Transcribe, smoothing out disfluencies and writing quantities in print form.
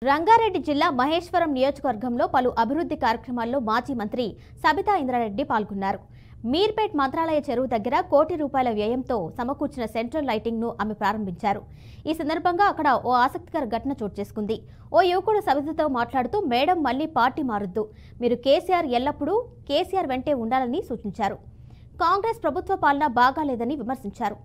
రంగారెడ్డి జిల్లా మహేశ్వరం నియోజకవర్గంలో పలు అభివృద్ధి కార్యక్రమాల్లో మాజీ మంత్రి సబితా ఇంద్రారెడ్డి పాల్గొన్నారు. మీర్పేట్ మంత్రాలయ చెరువు దగ్గర ₹1 కోటి వ్యయంతో సమకూర్చిన సెంట్రల్ లైటింగ్ ను ఆమె ప్రారంభించారు. ఈ సందర్భంగా అక్కడ ఓ ఆసక్తికర ఘటన చోటు చేసుకుంది. ఓ యువకుడు సబితతో మాట్లాడుతూ మేడం మళ్లీ పార్టీ మారొద్దు, మీరు కేసీఆర్ ఎల్లప్పుడూ కేసీఆర్ వెంటే ఉండాలని సూచించారు. కాంగ్రెస్ ప్రభుత్వ పాలన బాగాలేదని విమర్శించారు.